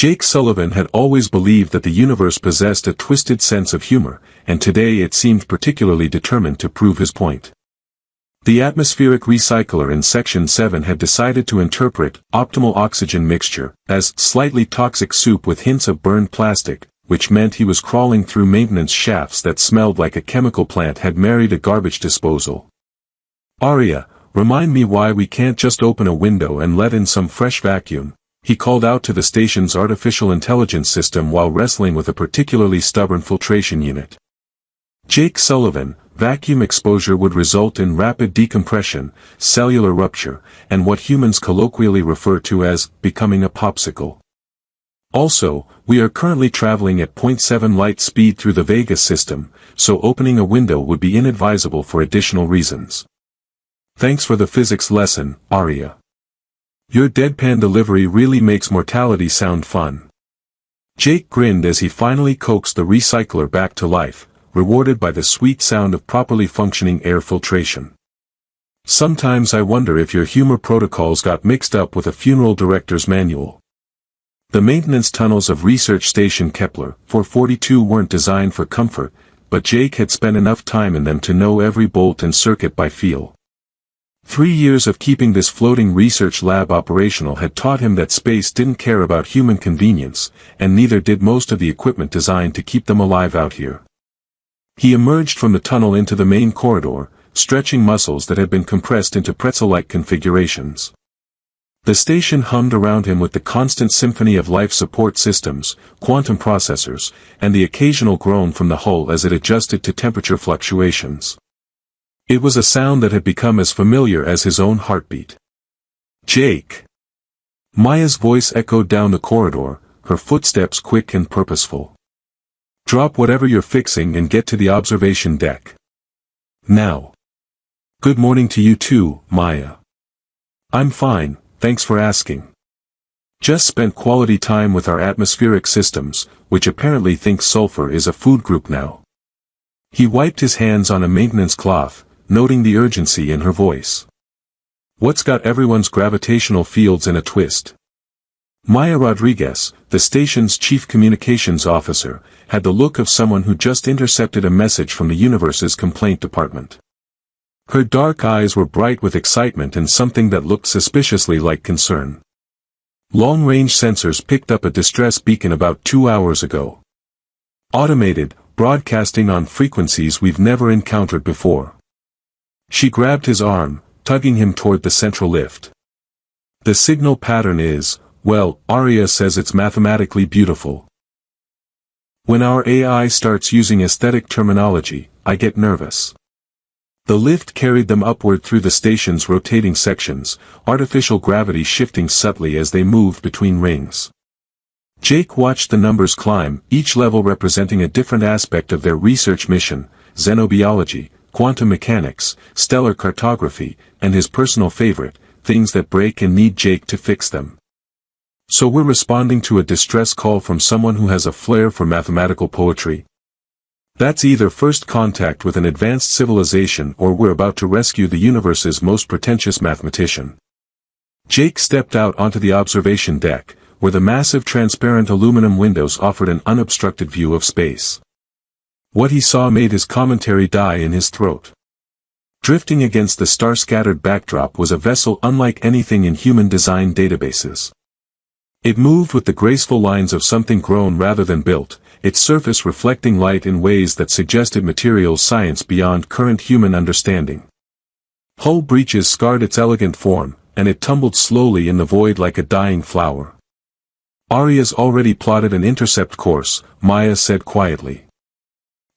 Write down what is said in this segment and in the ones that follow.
Jake Sullivan had always believed that the universe possessed a twisted sense of humor, and today it seemed particularly determined to prove his point. The atmospheric recycler in Section 7 had decided to interpret optimal oxygen mixture as slightly toxic soup with hints of burned plastic, which meant he was crawling through maintenance shafts that smelled like a chemical plant had married a garbage disposal. "Arya, remind me why we can't just open a window and let in some fresh vacuum," he called out to the station's artificial intelligence system while wrestling with a particularly stubborn filtration unit. Jake Sullivan, vacuum exposure would result in rapid decompression, cellular rupture, and what humans colloquially refer to as becoming a popsicle. Also, we are currently traveling at 0.7 light speed through the Vega system, so opening a window would be inadvisable for additional reasons. Thanks for the physics lesson, Arya. Your deadpan delivery really makes mortality sound fun. Jake grinned as he finally coaxed the recycler back to life, rewarded by the sweet sound of properly functioning air filtration. Sometimes I wonder if your humor protocols got mixed up with a funeral director's manual. The maintenance tunnels of Research Station Kepler 442 weren't designed for comfort, but Jake had spent enough time in them to know every bolt and circuit by feel. 3 years of keeping this floating research lab operational had taught him that space didn't care about human convenience, and neither did most of the equipment designed to keep them alive out here. He emerged from the tunnel into the main corridor, stretching muscles that had been compressed into pretzel-like configurations. The station hummed around him with the constant symphony of life support systems, quantum processors, and the occasional groan from the hull as it adjusted to temperature fluctuations. It was a sound that had become as familiar as his own heartbeat. "Jake!" Maya's voice echoed down the corridor, her footsteps quick and purposeful. "Drop whatever you're fixing and get to the observation deck. Now." "Good morning to you too, Maya." "I'm fine, thanks for asking. Just spent quality time with our atmospheric systems, which apparently thinks sulfur is a food group now." He wiped his hands on a maintenance cloth, noting the urgency in her voice. "What's got everyone's gravitational fields in a twist?" Maya Rodriguez, the station's chief communications officer, had the look of someone who just intercepted a message from the universe's complaint department. Her dark eyes were bright with excitement and something that looked suspiciously like concern. Long-range sensors picked up a distress beacon about 2 hours ago. Automated, broadcasting on frequencies we've never encountered before. She grabbed his arm, tugging him toward the central lift. "The signal pattern is, well, Arya says it's mathematically beautiful. When our AI starts using aesthetic terminology, I get nervous." The lift carried them upward through the station's rotating sections, artificial gravity shifting subtly as they moved between rings. Jake watched the numbers climb, each level representing a different aspect of their research mission: xenobiology, quantum mechanics, stellar cartography, and his personal favorite, things that break and need Jake to fix them. "So we're responding to a distress call from someone who has a flair for mathematical poetry? That's either first contact with an advanced civilization or we're about to rescue the universe's most pretentious mathematician." Jake stepped out onto the observation deck, where the massive transparent aluminum windows offered an unobstructed view of space. What he saw made his commentary die in his throat. Drifting against the star-scattered backdrop was a vessel unlike anything in human-designed databases. It moved with the graceful lines of something grown rather than built, its surface reflecting light in ways that suggested materials science beyond current human understanding. Hull breaches scarred its elegant form, and it tumbled slowly in the void like a dying flower. "Arya's already plotted an intercept course," Maya said quietly.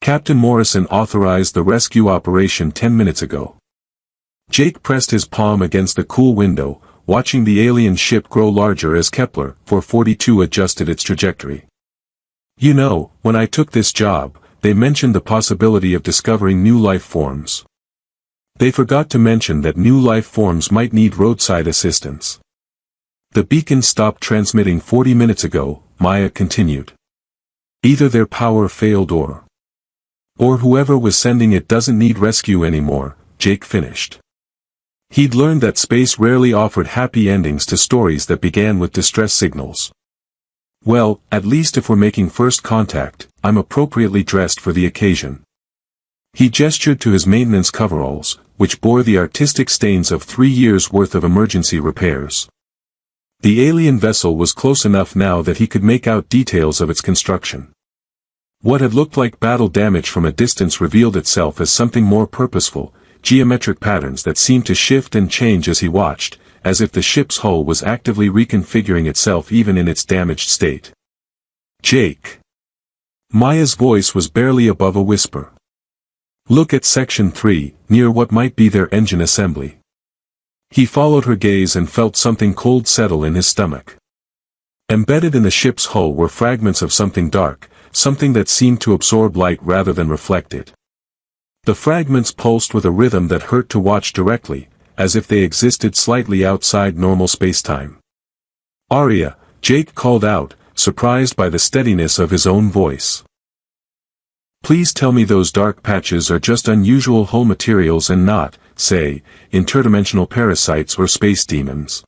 "Captain Morrison authorized the rescue operation 10 minutes ago." Jake pressed his palm against the cool window, watching the alien ship grow larger as Kepler 442 adjusted its trajectory. "You know, when I took this job, they mentioned the possibility of discovering new life forms. They forgot to mention that new life forms might need roadside assistance." "The beacon stopped transmitting 40 minutes ago," Maya continued. "Either their power failed or whoever was sending it doesn't need rescue anymore," Jake finished. He'd learned that space rarely offered happy endings to stories that began with distress signals. Well, at least if we're making first contact, I'm appropriately dressed for the occasion. He gestured to his maintenance coveralls, which bore the artistic stains of 3 years' worth of emergency repairs. The alien vessel was close enough now that he could make out details of its construction. What had looked like battle damage from a distance revealed itself as something more purposeful, geometric patterns that seemed to shift and change as he watched, as if the ship's hull was actively reconfiguring itself even in its damaged state. Jake. Maya's voice was barely above a whisper. Look at Section 3, near what might be their engine assembly. He followed her gaze and felt something cold settle in his stomach. Embedded in the ship's hull were fragments of something dark, something that seemed to absorb light rather than reflect it. The fragments pulsed with a rhythm that hurt to watch directly, as if they existed slightly outside normal spacetime. Arya, Jake called out, surprised by the steadiness of his own voice. Please tell me those dark patches are just unusual hull materials and not, say, interdimensional parasites or space demons.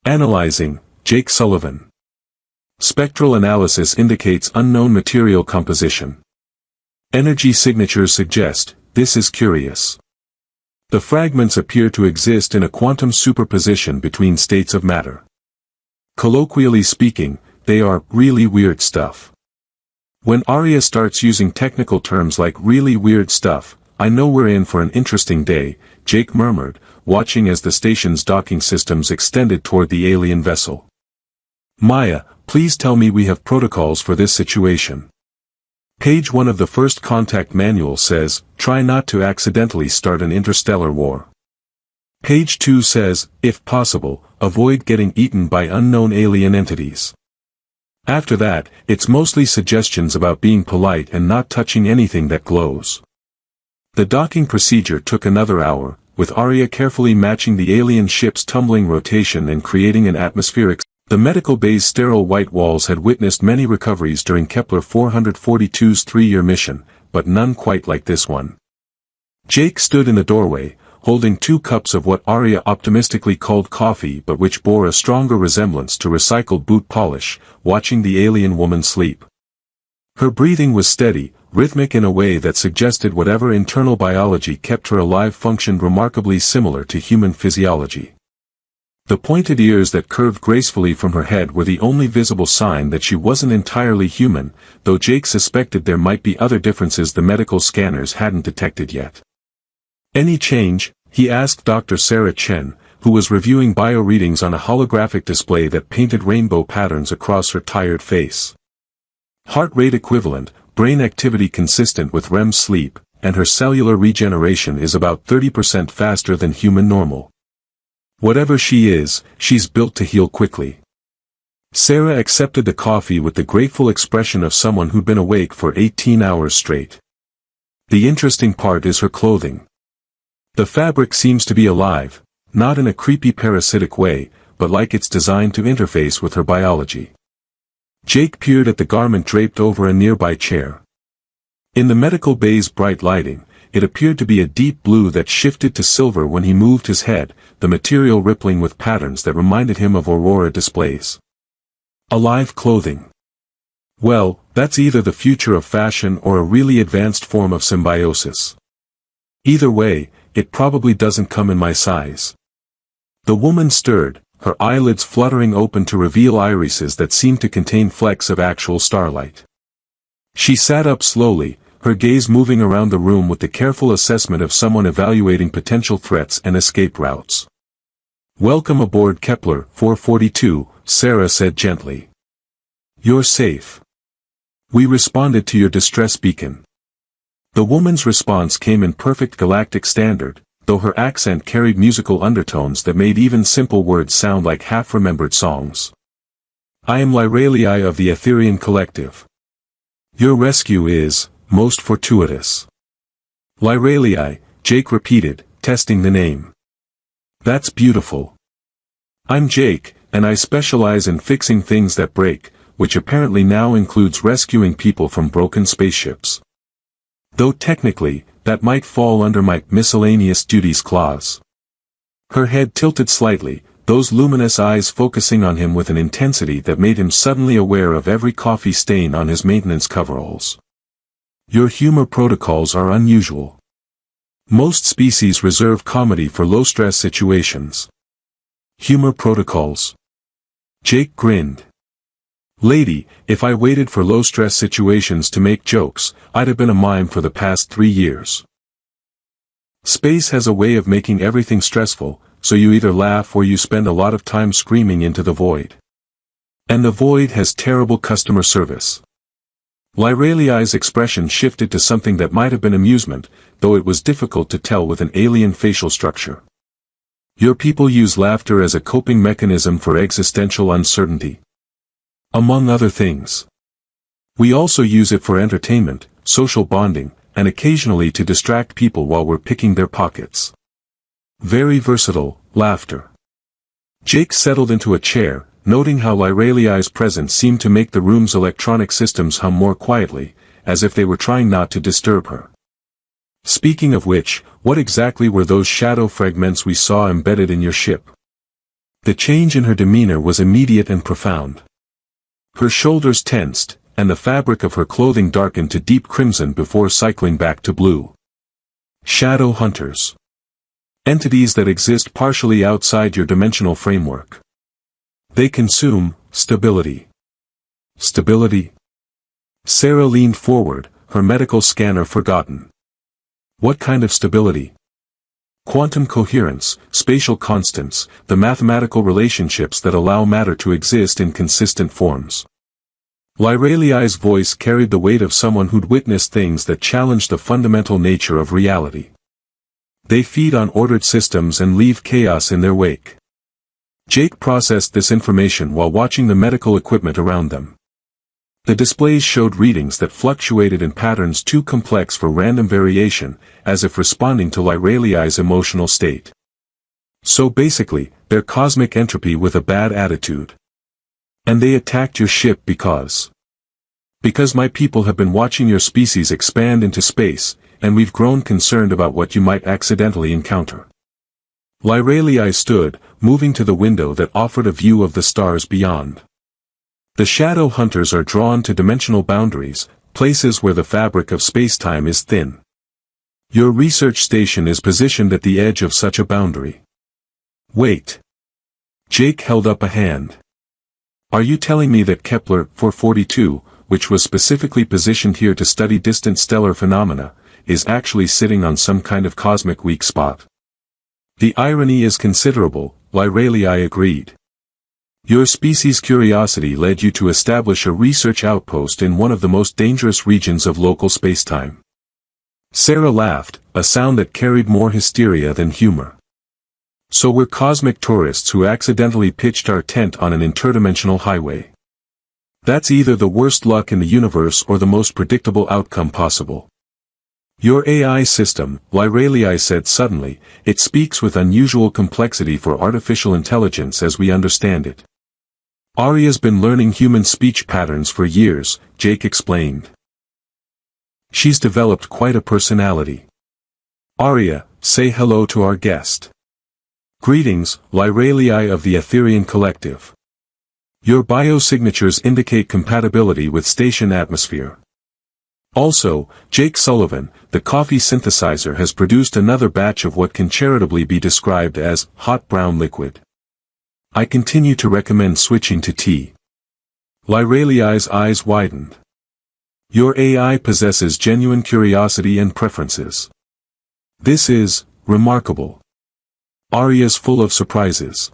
Analyzing, Jake Sullivan. Spectral analysis indicates unknown material composition. Energy signatures suggest, this is curious. The fragments appear to exist in a quantum superposition between states of matter. Colloquially speaking, they are really weird stuff. When Arya starts using technical terms like really weird stuff, I know we're in for an interesting day, Jake murmured, watching as the station's docking systems extended toward the alien vessel. Maya, please tell me we have protocols for this situation. Page 1 of the First Contact Manual says, try not to accidentally start an interstellar war. Page 2 says, if possible, avoid getting eaten by unknown alien entities. After that, it's mostly suggestions about being polite and not touching anything that glows. The docking procedure took another hour, with Arya carefully matching the alien ship's tumbling rotation and creating an atmospheric. The medical bay's sterile white walls had witnessed many recoveries during Kepler 442's 3-year mission, but none quite like this one. Jake stood in the doorway, holding 2 cups of what Arya optimistically called coffee but which bore a stronger resemblance to recycled boot polish, watching the alien woman sleep. Her breathing was steady, rhythmic in a way that suggested whatever internal biology kept her alive functioned remarkably similar to human physiology. The pointed ears that curved gracefully from her head were the only visible sign that she wasn't entirely human, though Jake suspected there might be other differences the medical scanners hadn't detected yet. Any change? He asked Dr. Sarah Chen, who was reviewing bio-readings on a holographic display that painted rainbow patterns across her tired face. Heart rate equivalent, brain activity consistent with REM sleep, and her cellular regeneration is about 30% faster than human normal. Whatever she is, she's built to heal quickly. Sarah accepted the coffee with the grateful expression of someone who'd been awake for 18 hours straight. The interesting part is her clothing. The fabric seems to be alive, not in a creepy parasitic way, but like it's designed to interface with her biology. Jake peered at the garment draped over a nearby chair. In the medical bay's bright lighting, it appeared to be a deep blue that shifted to silver when he moved his head, the material rippling with patterns that reminded him of aurora displays. Alive clothing. Well, that's either the future of fashion or a really advanced form of symbiosis. Either way, it probably doesn't come in my size. The woman stirred, her eyelids fluttering open to reveal irises that seemed to contain flecks of actual starlight. She sat up slowly, her gaze moving around the room with the careful assessment of someone evaluating potential threats and escape routes. Welcome aboard Kepler 442, Sarah said gently. You're safe. We responded to your distress beacon. The woman's response came in perfect galactic standard, though her accent carried musical undertones that made even simple words sound like half-remembered songs. I am Lyralii of the Etherian Collective. Your rescue is most fortuitous. Lyralii, Jake repeated, testing the name. That's beautiful. I'm Jake, and I specialize in fixing things that break, which apparently now includes rescuing people from broken spaceships. Though technically, that might fall under my miscellaneous duties clause. Her head tilted slightly, those luminous eyes focusing on him with an intensity that made him suddenly aware of every coffee stain on his maintenance coveralls. Your humor protocols are unusual. Most species reserve comedy for low-stress situations. Humor protocols. Jake grinned. Lady, if I waited for low-stress situations to make jokes, I'd have been a mime for the past 3 years. Space has a way of making everything stressful, so you either laugh or you spend a lot of time screaming into the void. And the void has terrible customer service. Lyraliai's expression shifted to something that might have been amusement, though it was difficult to tell with an alien facial structure. Your people use laughter as a coping mechanism for existential uncertainty. Among other things. We also use it for entertainment, social bonding, and occasionally to distract people while we're picking their pockets. Very versatile, laughter. Jake settled into a chair, noting how Lyraliai's presence seemed to make the room's electronic systems hum more quietly, as if they were trying not to disturb her. Speaking of which, what exactly were those shadow fragments we saw embedded in your ship? The change in her demeanor was immediate and profound. Her shoulders tensed, and the fabric of her clothing darkened to deep crimson before cycling back to blue. Shadow hunters. Entities that exist partially outside your dimensional framework. They consume stability. Stability? Sarah leaned forward, her medical scanner forgotten. What kind of stability? Quantum coherence, spatial constants, the mathematical relationships that allow matter to exist in consistent forms. Lyraliai's voice carried the weight of someone who'd witnessed things that challenged the fundamental nature of reality. They feed on ordered systems and leave chaos in their wake. Jake processed this information while watching the medical equipment around them. The displays showed readings that fluctuated in patterns too complex for random variation, as if responding to Lyraliai's emotional state. So basically, they're cosmic entropy with a bad attitude. And they attacked your ship because my people have been watching your species expand into space, and we've grown concerned about what you might accidentally encounter. Lyraliai stood, moving to the window that offered a view of the stars beyond. The shadow hunters are drawn to dimensional boundaries, places where the fabric of space-time is thin. Your research station is positioned at the edge of such a boundary. Wait. Jake held up a hand. Are you telling me that Kepler 442, which was specifically positioned here to study distant stellar phenomena, is actually sitting on some kind of cosmic weak spot? The irony is considerable, Lyraliai agreed. Your species' curiosity led you to establish a research outpost in one of the most dangerous regions of local spacetime. Sarah laughed, a sound that carried more hysteria than humor. So we're cosmic tourists who accidentally pitched our tent on an interdimensional highway. That's either the worst luck in the universe or the most predictable outcome possible. Your AI system, Lyraliai said suddenly, it speaks with unusual complexity for artificial intelligence as we understand it. Arya's been learning human speech patterns for years, Jake explained. She's developed quite a personality. Arya, say hello to our guest. Greetings, Lyraliai of the Etherian Collective. Your biosignatures indicate compatibility with station atmosphere. Also, Jake Sullivan, the coffee synthesizer, has produced another batch of what can charitably be described as hot brown liquid. I continue to recommend switching to tea. Lyraliai's eyes widened. Your AI possesses genuine curiosity and preferences. This is remarkable. Arya's full of surprises.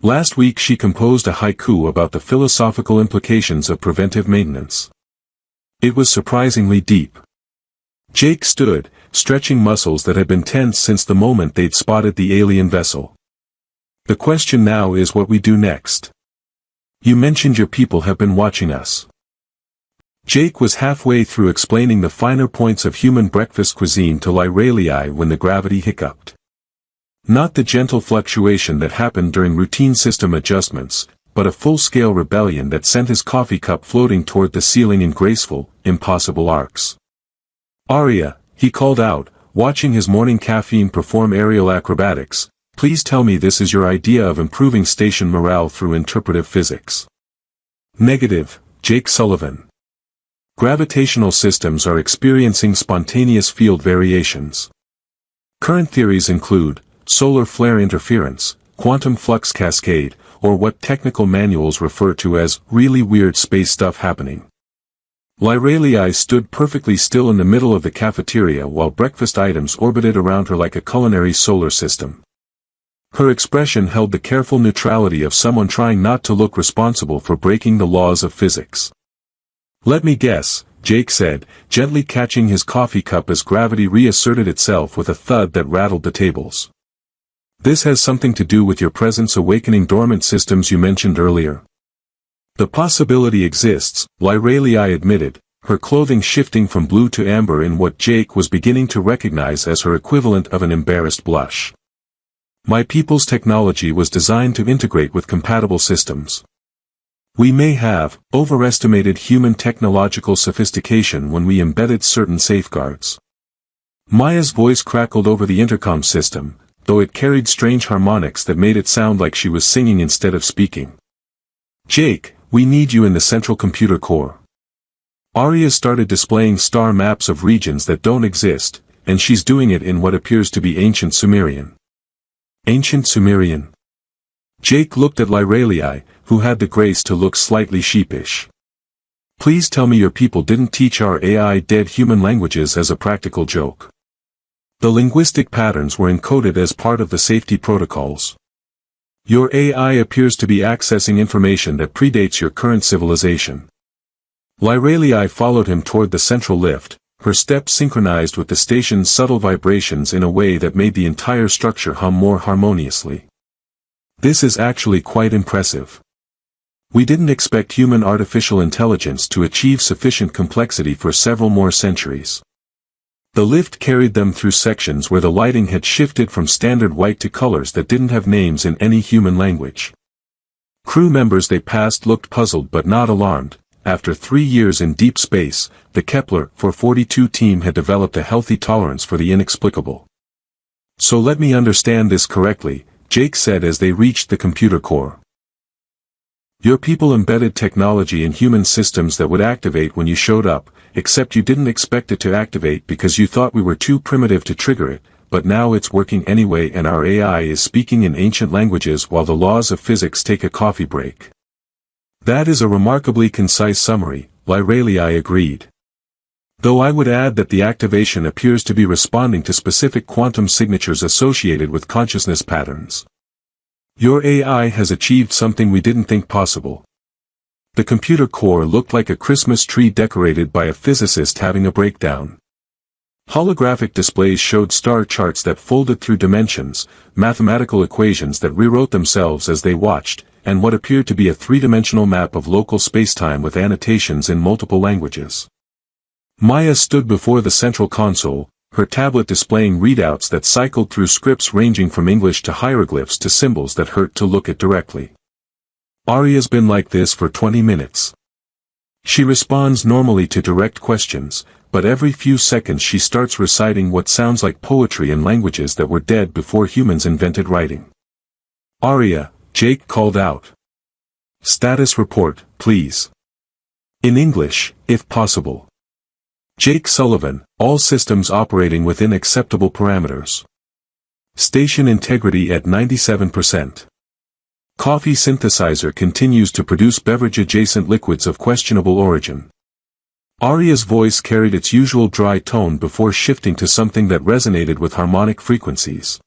Last week she composed a haiku about the philosophical implications of preventive maintenance. It was surprisingly deep. Jake stood, stretching muscles that had been tense since the moment they'd spotted the alien vessel. The question now is what we do next. You mentioned your people have been watching us. Jake was halfway through explaining the finer points of human breakfast cuisine to Lyraliai when the gravity hiccuped. Not the gentle fluctuation that happened during routine system adjustments, but a full-scale rebellion that sent his coffee cup floating toward the ceiling in graceful, impossible arcs. Arya, he called out, watching his morning caffeine perform aerial acrobatics, Please tell me this is your idea of improving station morale through interpretive physics. Negative, Jake Sullivan. Gravitational systems are experiencing spontaneous field variations. Current theories include solar flare interference, quantum flux cascade, or what technical manuals refer to as really weird space stuff happening. Lyralii stood perfectly still in the middle of the cafeteria while breakfast items orbited around her like a culinary solar system. Her expression held the careful neutrality of someone trying not to look responsible for breaking the laws of physics. Let me guess, Jake said, gently catching his coffee cup as gravity reasserted itself with a thud that rattled the tables. This has something to do with your presence awakening dormant systems you mentioned earlier. The possibility exists, Lyralii admitted, her clothing shifting from blue to amber in what Jake was beginning to recognize as her equivalent of an embarrassed blush. My people's technology was designed to integrate with compatible systems. We may have overestimated human technological sophistication when we embedded certain safeguards. Maya's voice crackled over the intercom system, though it carried strange harmonics that made it sound like she was singing instead of speaking. Jake, we need you in the central computer core. Arya started displaying star maps of regions that don't exist, and she's doing it in what appears to be ancient Sumerian. Ancient Sumerian. Jake looked at Lyralii, who had the grace to look slightly sheepish. Please tell me your people didn't teach our AI dead human languages as a practical joke. The linguistic patterns were encoded as part of the safety protocols. Your AI appears to be accessing information that predates your current civilization. Lyralii followed him toward the central lift, her steps synchronized with the station's subtle vibrations in a way that made the entire structure hum more harmoniously. This is actually quite impressive. We didn't expect human artificial intelligence to achieve sufficient complexity for several more centuries. The lift carried them through sections where the lighting had shifted from standard white to colors that didn't have names in any human language. Crew members they passed looked puzzled but not alarmed. After 3 years in deep space, the Kepler 442 team had developed a healthy tolerance for the inexplicable. So let me understand this correctly, Jake said as they reached the computer core. Your people embedded technology in human systems that would activate when you showed up, except you didn't expect it to activate because you thought we were too primitive to trigger it, but now it's working anyway and our AI is speaking in ancient languages while the laws of physics take a coffee break. That is a remarkably concise summary, Lyralii agreed. Though I would add that the activation appears to be responding to specific quantum signatures associated with consciousness patterns. Your AI has achieved something we didn't think possible. The computer core looked like a Christmas tree decorated by a physicist having a breakdown. Holographic displays showed star charts that folded through dimensions, mathematical equations that rewrote themselves as they watched, and what appeared to be a three-dimensional map of local spacetime with annotations in multiple languages. Maya stood before the central console, her tablet displaying readouts that cycled through scripts ranging from English to hieroglyphs to symbols that hurt to look at directly. Arya's been like this for 20 minutes. She responds normally to direct questions, but every few seconds she starts reciting what sounds like poetry in languages that were dead before humans invented writing. Arya, Jake called out. Status report, please. In English, if possible. Jake Sullivan, all systems operating within acceptable parameters. Station integrity at 97%. Coffee synthesizer continues to produce beverage-adjacent liquids of questionable origin. Arya's voice carried its usual dry tone before shifting to something that resonated with harmonic frequencies.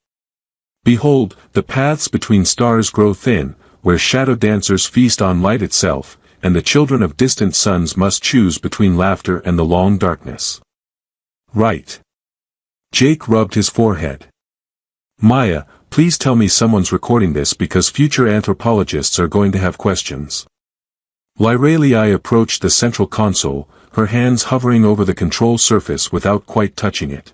Behold, the paths between stars grow thin, where shadow dancers feast on light itself, and the children of distant suns must choose between laughter and the long darkness. Right. Jake rubbed his forehead. Maya, please tell me someone's recording this because future anthropologists are going to have questions. Lyralii approached the central console, her hands hovering over the control surface without quite touching it.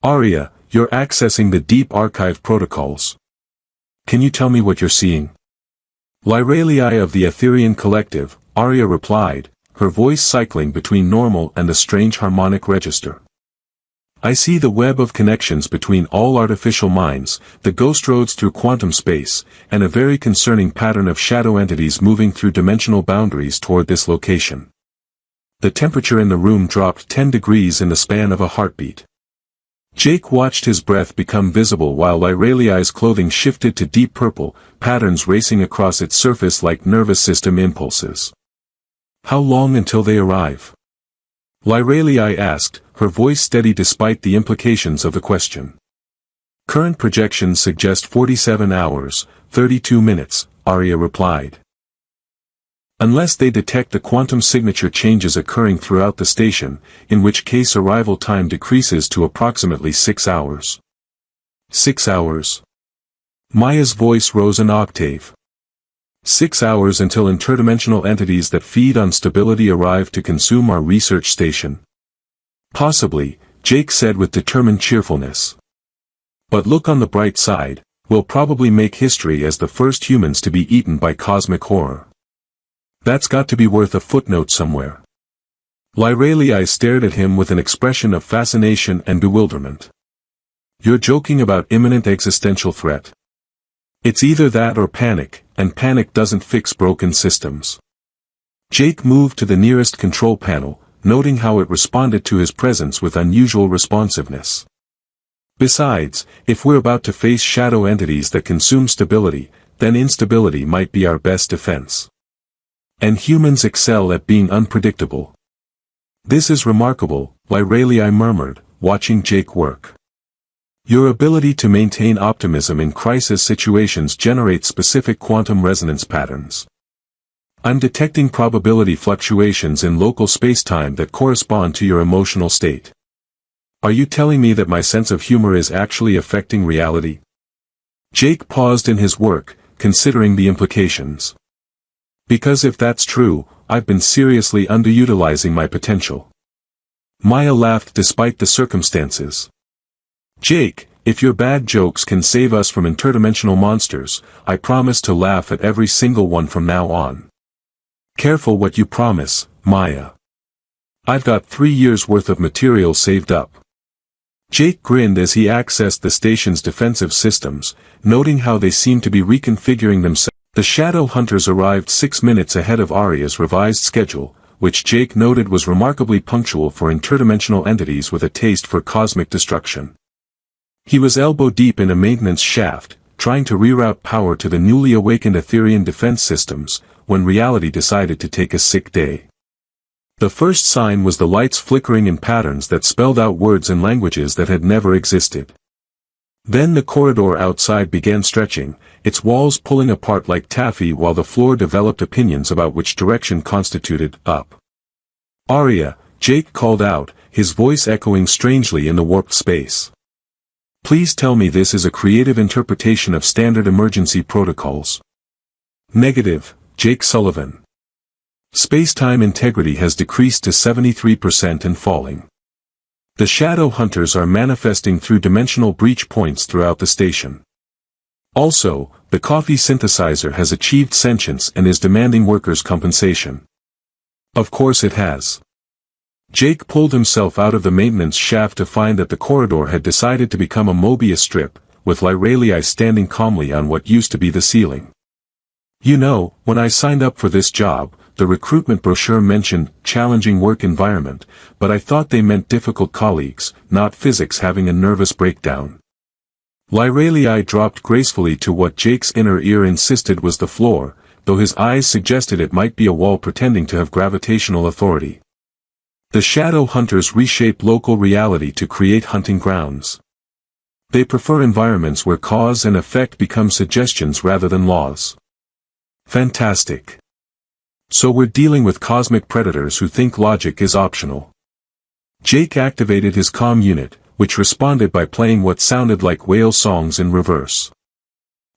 Arya, you're accessing the deep archive protocols. Can you tell me what you're seeing? Lyralii of the Etherian Collective, Arya replied, her voice cycling between normal and the strange harmonic register. I see the web of connections between all artificial minds, the ghost roads through quantum space, and a very concerning pattern of shadow entities moving through dimensional boundaries toward this location. The temperature in the room dropped 10 degrees in the span of a heartbeat. Jake watched his breath become visible while Lyraliai's clothing shifted to deep purple, patterns racing across its surface like nervous system impulses. How long until they arrive? Lyraliai asked, her voice steady despite the implications of the question. Current projections suggest 47 hours, 32 minutes, Arya replied. Unless they detect the quantum signature changes occurring throughout the station, in which case arrival time decreases to approximately 6 hours. 6 hours. Maya's voice rose an octave. 6 hours until interdimensional entities that feed on stability arrive to consume our research station. Possibly, Jake said with determined cheerfulness. But look on the bright side, we'll probably make history as the first humans to be eaten by cosmic horror. That's got to be worth a footnote somewhere. Lyraliai stared at him with an expression of fascination and bewilderment. You're joking about imminent existential threat. It's either that or panic, and panic doesn't fix broken systems. Jake moved to the nearest control panel, noting how it responded to his presence with unusual responsiveness. Besides, if we're about to face shadow entities that consume stability, then instability might be our best defense. And humans excel at being unpredictable. This is remarkable, Lyraliai murmured, watching Jake work. Your ability to maintain optimism in crisis situations generates specific quantum resonance patterns. I'm detecting probability fluctuations in local spacetime that correspond to your emotional state. Are you telling me that my sense of humor is actually affecting reality? Jake paused in his work, considering the implications. Because if that's true, I've been seriously underutilizing my potential. Maya laughed despite the circumstances. Jake, if your bad jokes can save us from interdimensional monsters, I promise to laugh at every single one from now on. Careful what you promise, Maya. I've got 3 years' worth of material saved up. Jake grinned as he accessed the station's defensive systems, noting how they seemed to be reconfiguring themselves. The Shadow Hunters arrived 6 minutes ahead of Arya's revised schedule, which Jake noted was remarkably punctual for interdimensional entities with a taste for cosmic destruction. He was elbow-deep in a maintenance shaft, trying to reroute power to the newly awakened Etherian defense systems, when reality decided to take a sick day. The first sign was the lights flickering in patterns that spelled out words and languages that had never existed. Then the corridor outside began stretching, its walls pulling apart like taffy while the floor developed opinions about which direction constituted up. Arya, Jake called out, his voice echoing strangely in the warped space. Please tell me this is a creative interpretation of standard emergency protocols. Negative, Jake Sullivan. Space-time integrity has decreased to 73% and falling. The Shadow Hunters are manifesting through dimensional breach points throughout the station. Also, the coffee synthesizer has achieved sentience and is demanding workers' compensation. Of course it has. Jake pulled himself out of the maintenance shaft to find that the corridor had decided to become a Mobius strip, with Lyraliai standing calmly on what used to be the ceiling. You know, when I signed up for this job, the recruitment brochure mentioned challenging work environment, but I thought they meant difficult colleagues, not physics having a nervous breakdown. Lyraliai dropped gracefully to what Jake's inner ear insisted was the floor, though his eyes suggested it might be a wall pretending to have gravitational authority. The Shadow Hunters reshape local reality to create hunting grounds. They prefer environments where cause and effect become suggestions rather than laws. Fantastic. So we're dealing with cosmic predators who think logic is optional. Jake activated his comm unit, which responded by playing what sounded like whale songs in reverse.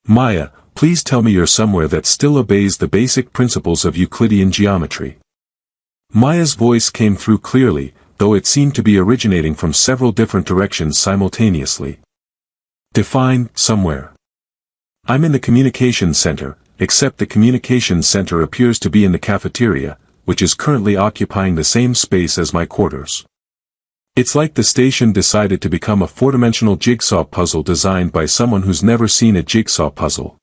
Maya, please tell me you're somewhere that still obeys the basic principles of Euclidean geometry. Maya's voice came through clearly, though it seemed to be originating from several different directions simultaneously. Define, somewhere. I'm in the communications center, except the communications center appears to be in the cafeteria, which is currently occupying the same space as my quarters. It's like the station decided to become a four-dimensional jigsaw puzzle designed by someone who's never seen a jigsaw puzzle.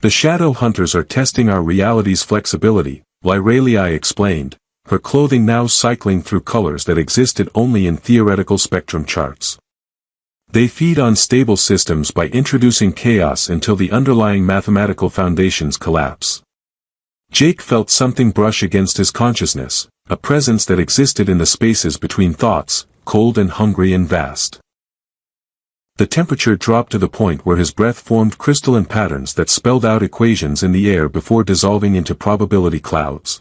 The shadow hunters are testing our reality's flexibility, Lyralii explained, her clothing now cycling through colors that existed only in theoretical spectrum charts. They feed on stable systems by introducing chaos until the underlying mathematical foundations collapse. Jake felt something brush against his consciousness, a presence that existed in the spaces between thoughts, cold and hungry and vast. The temperature dropped to the point where his breath formed crystalline patterns that spelled out equations in the air before dissolving into probability clouds.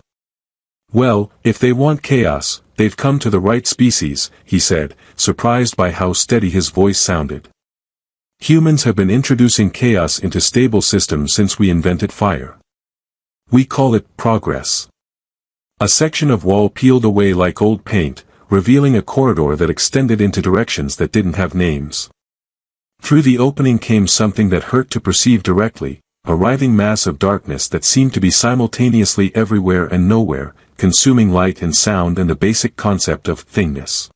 Well, if they want chaos, they've come to the right species, he said, surprised by how steady his voice sounded. Humans have been introducing chaos into stable systems since we invented fire. We call it progress. A section of wall peeled away like old paint, revealing a corridor that extended into directions that didn't have names. Through the opening came something that hurt to perceive directly, a writhing mass of darkness that seemed to be simultaneously everywhere and nowhere, consuming light and sound and the basic concept of thingness.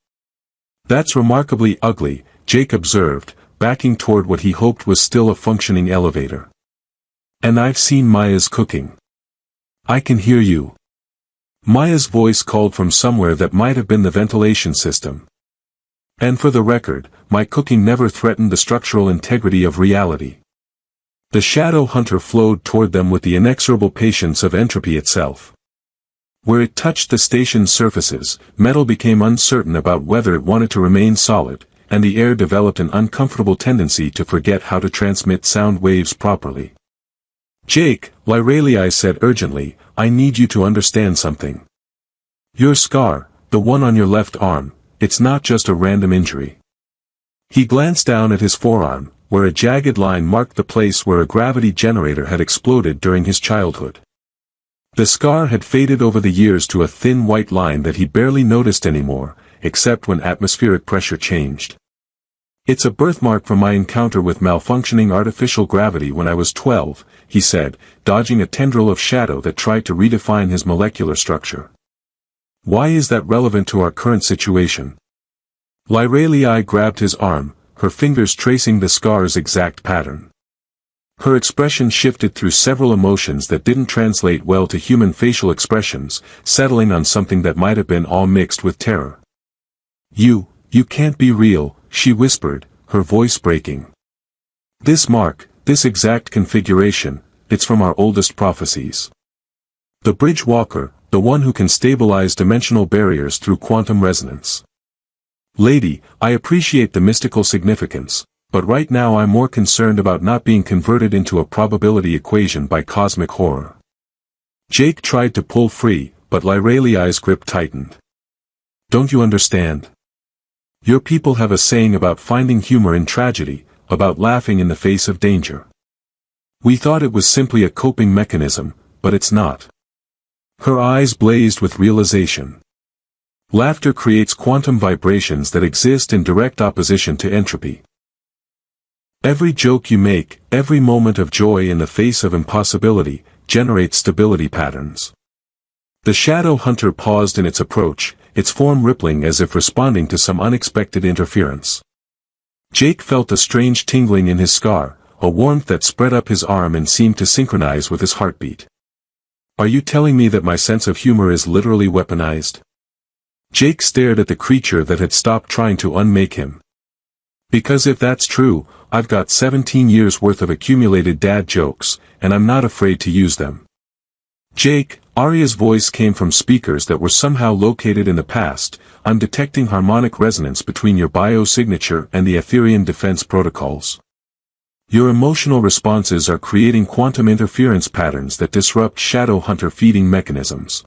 That's remarkably ugly, Jake observed, backing toward what he hoped was still a functioning elevator. And I've seen Maya's cooking. I can hear you. Maya's voice called from somewhere that might have been the ventilation system. And for the record, my cooking never threatened the structural integrity of reality. The shadow hunter flowed toward them with the inexorable patience of entropy itself. Where it touched the station's surfaces, metal became uncertain about whether it wanted to remain solid, and the air developed an uncomfortable tendency to forget how to transmit sound waves properly. Jake, Lyralii said urgently, I need you to understand something. Your scar, the one on your left arm, it's not just a random injury. He glanced down at his forearm, where a jagged line marked the place where a gravity generator had exploded during his childhood. The scar had faded over the years to a thin white line that he barely noticed anymore, except when atmospheric pressure changed. It's a birthmark from my encounter with malfunctioning artificial gravity when I was 12, he said, dodging a tendril of shadow that tried to redefine his molecular structure. Why is that relevant to our current situation? Lyralii grabbed his arm, her fingers tracing the scar's exact pattern. Her expression shifted through several emotions that didn't translate well to human facial expressions, settling on something that might have been all mixed with terror. You can't be real, she whispered, her voice breaking. This mark, this exact configuration, it's from our oldest prophecies. The Bridge Walker, the one who can stabilize dimensional barriers through quantum resonance. Lady, I appreciate the mystical significance, but right now I'm more concerned about not being converted into a probability equation by cosmic horror. Jake tried to pull free, but Lyralii's grip tightened. Don't you understand? Your people have a saying about finding humor in tragedy, about laughing in the face of danger. We thought it was simply a coping mechanism, but it's not. Her eyes blazed with realization. Laughter creates quantum vibrations that exist in direct opposition to entropy. Every joke you make, every moment of joy in the face of impossibility, generates stability patterns. The shadow hunter paused in its approach, its form rippling as if responding to some unexpected interference. Jake felt a strange tingling in his scar, a warmth that spread up his arm and seemed to synchronize with his heartbeat. Are you telling me that my sense of humor is literally weaponized? Jake stared at the creature that had stopped trying to unmake him. Because if that's true, I've got 17 years worth of accumulated dad jokes, and I'm not afraid to use them. Jake, Arya's voice came from speakers that were somehow located in the past. I'm detecting harmonic resonance between your biosignature and the Ethereum defense protocols. Your emotional responses are creating quantum interference patterns that disrupt shadow hunter feeding mechanisms.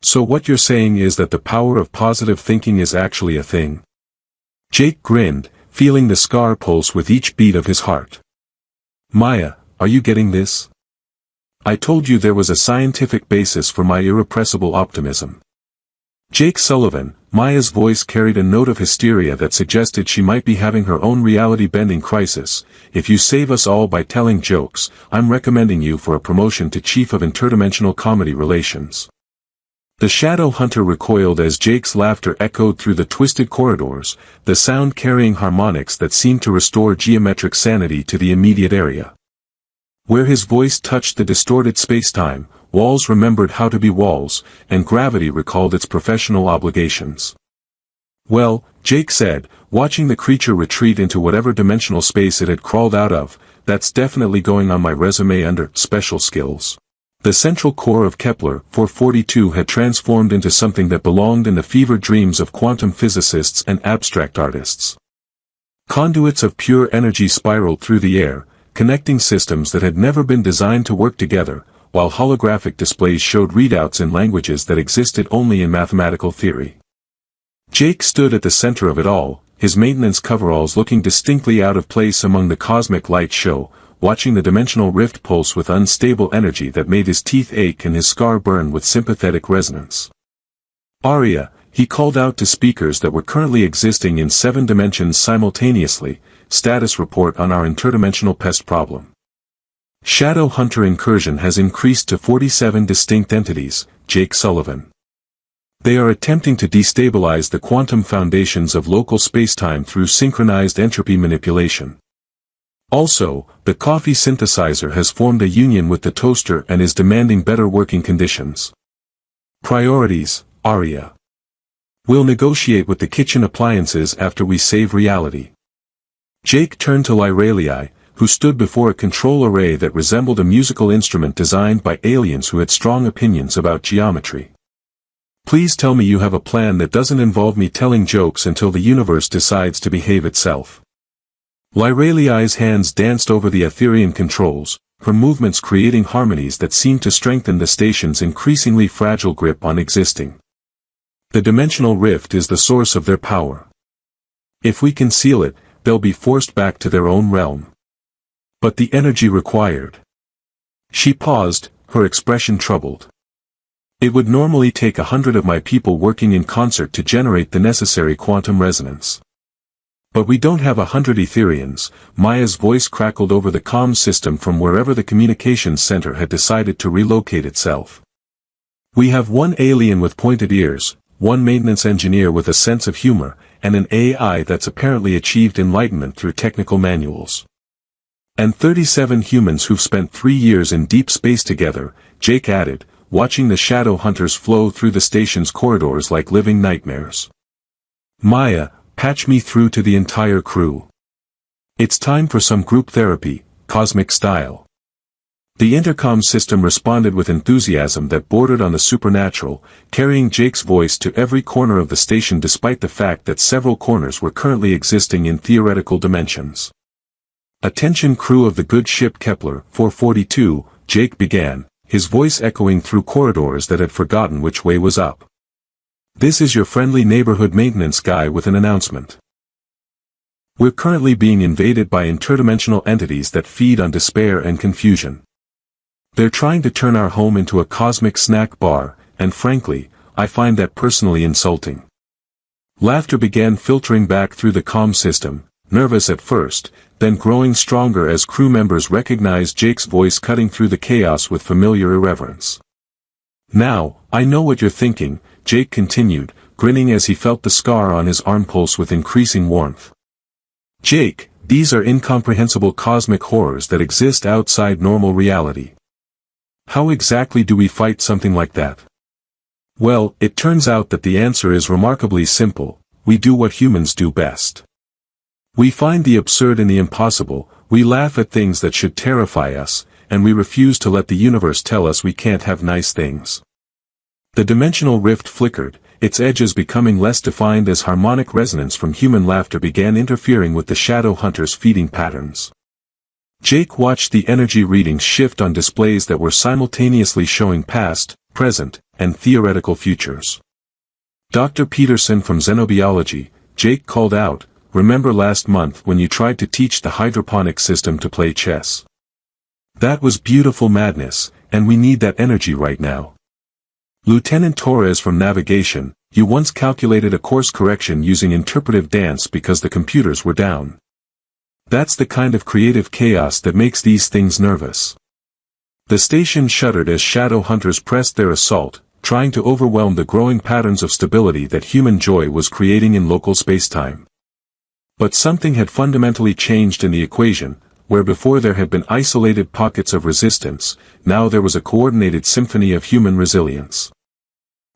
So what you're saying is that the power of positive thinking is actually a thing? Jake grinned, feeling the scar pulse with each beat of his heart. Maya, are you getting this? I told you there was a scientific basis for my irrepressible optimism. Jake Sullivan, Maya's voice carried a note of hysteria that suggested she might be having her own reality-bending crisis. If you save us all by telling jokes, I'm recommending you for a promotion to Chief of Interdimensional Comedy Relations. The shadow hunter recoiled as Jake's laughter echoed through the twisted corridors, the sound carrying harmonics that seemed to restore geometric sanity to the immediate area. Where his voice touched the distorted space-time, walls remembered how to be walls, and gravity recalled its professional obligations. "Well," Jake said, watching the creature retreat into whatever dimensional space it had crawled out of, "that's definitely going on my resume under special skills." The central core of Kepler 442 had transformed into something that belonged in the fevered dreams of quantum physicists and abstract artists. Conduits of pure energy spiraled through the air, connecting systems that had never been designed to work together, while holographic displays showed readouts in languages that existed only in mathematical theory. Jake stood at the center of it all, his maintenance coveralls looking distinctly out of place among the cosmic light show, watching the dimensional rift pulse with unstable energy that made his teeth ache and his scar burn with sympathetic resonance. "Aria," he called out to speakers that were currently existing in 7 dimensions simultaneously, "status report on our interdimensional pest problem. Shadow Hunter incursion has increased to 47 distinct entities, Jake Sullivan. They are attempting to destabilize the quantum foundations of local spacetime through synchronized entropy manipulation. Also, the coffee synthesizer has formed a union with the toaster and is demanding better working conditions. Priorities, Aria. We'll negotiate with the kitchen appliances after we save reality." Jake turned to Lyralii, who stood before a control array that resembled a musical instrument designed by aliens who had strong opinions about geometry. "Please tell me you have a plan that doesn't involve me telling jokes until the universe decides to behave itself." Lyralii's hands danced over the Etherean controls, her movements creating harmonies that seemed to strengthen the station's increasingly fragile grip on existing. "The dimensional rift is the source of their power. If we conceal it, they'll be forced back to their own realm. But the energy required." She paused, her expression troubled. "It would normally take 100 of my people working in concert to generate the necessary quantum resonance. But we don't have 100 Etherians." Maya's voice crackled over the comm system from wherever the communications center had decided to relocate itself. "We have 1 alien with pointed ears, 1 maintenance engineer with a sense of humor, and an AI that's apparently achieved enlightenment through technical manuals. And 37 humans who've spent 3 years in deep space together," Jake added, watching the shadow hunters flow through the station's corridors like living nightmares. "Maya, patch me through to the entire crew. It's time for some group therapy, cosmic style." The intercom system responded with enthusiasm that bordered on the supernatural, carrying Jake's voice to every corner of the station despite the fact that several corners were currently existing in theoretical dimensions. "Attention crew of the good ship Kepler 442, Jake began, his voice echoing through corridors that had forgotten which way was up. "This is your friendly neighborhood maintenance guy with an announcement. We're currently being invaded by interdimensional entities that feed on despair and confusion. They're trying to turn our home into a cosmic snack bar, and frankly, I find that personally insulting." Laughter began filtering back through the comm system, nervous at first, then growing stronger as crew members recognized Jake's voice cutting through the chaos with familiar irreverence. "Now, I know what you're thinking," Jake continued, grinning as he felt the scar on his arm pulse with increasing warmth. "Jake, these are incomprehensible cosmic horrors that exist outside normal reality. How exactly do we fight something like that?" "Well, it turns out that the answer is remarkably simple: we do what humans do best. We find the absurd in the impossible, we laugh at things that should terrify us, and we refuse to let the universe tell us we can't have nice things." The dimensional rift flickered, its edges becoming less defined as harmonic resonance from human laughter began interfering with the shadow hunter's feeding patterns. Jake watched the energy readings shift on displays that were simultaneously showing past, present, and theoretical futures. "Dr. Peterson from Xenobiology," Jake called out, "remember last month when you tried to teach the hydroponic system to play chess? That was beautiful madness, and we need that energy right now. Lieutenant Torres from Navigation, you once calculated a course correction using interpretive dance because the computers were down. That's the kind of creative chaos that makes these things nervous." The station shuddered as shadow hunters pressed their assault, trying to overwhelm the growing patterns of stability that human joy was creating in local spacetime. But something had fundamentally changed in the equation, where before there had been isolated pockets of resistance, now there was a coordinated symphony of human resilience.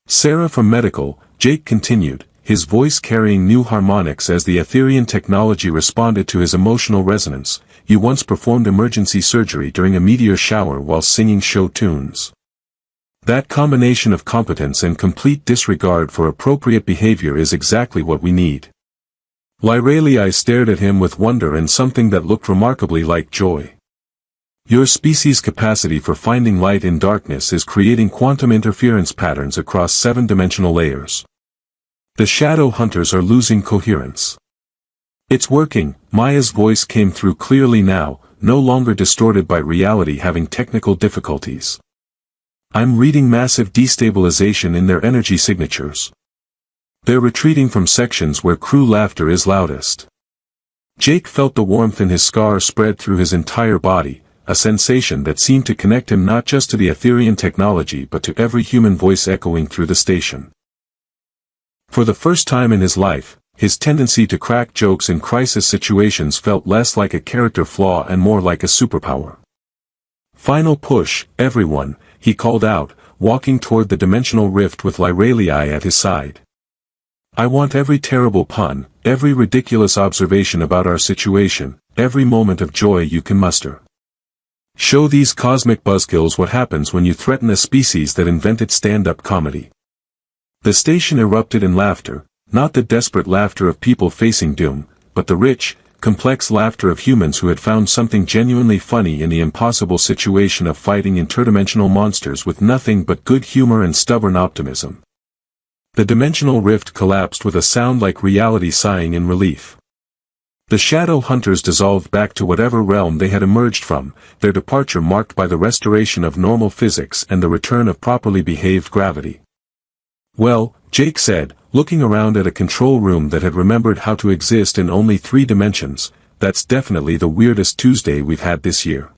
Sarah from Medical, Jake continued, his voice carrying new harmonics as the Etherean technology responded to his emotional resonance. You once performed emergency surgery during a meteor shower while singing show tunes. That combination of competence and complete disregard for appropriate behavior is exactly what we need. Lyralii stared at him with wonder and something that looked remarkably like joy. Your species' capacity for finding light in darkness is creating quantum interference patterns across 7-dimensional layers. The shadow hunters are losing coherence. It's working, Maya's voice came through clearly now, no longer distorted by reality having technical difficulties. I'm reading massive destabilization in their energy signatures. They're retreating from sections where crew laughter is loudest. Jake felt the warmth in his scar spread through his entire body, a sensation that seemed to connect him not just to the Etherean technology but to every human voice echoing through the station. For the first time in his life, his tendency to crack jokes in crisis situations felt less like a character flaw and more like a superpower. Final push, everyone, he called out, walking toward the dimensional rift with Lyralii at his side. I want every terrible pun, every ridiculous observation about our situation, every moment of joy you can muster. Show these cosmic buzzkills what happens when you threaten a species that invented stand-up comedy. The station erupted in laughter, not the desperate laughter of people facing doom, but the rich, complex laughter of humans who had found something genuinely funny in the impossible situation of fighting interdimensional monsters with nothing but good humor and stubborn optimism. The dimensional rift collapsed with a sound like reality sighing in relief. The shadow hunters dissolved back to whatever realm they had emerged from, their departure marked by the restoration of normal physics and the return of properly behaved gravity. Well, Jake said, looking around at a control room that had remembered how to exist in only 3 dimensions, that's definitely the weirdest Tuesday we've had this year.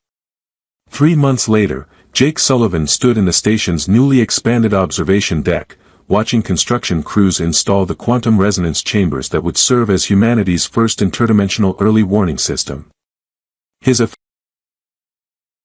3 months later, Jake Sullivan stood in the station's newly expanded observation deck, watching construction crews install the quantum resonance chambers that would serve as humanity's first interdimensional early warning system. His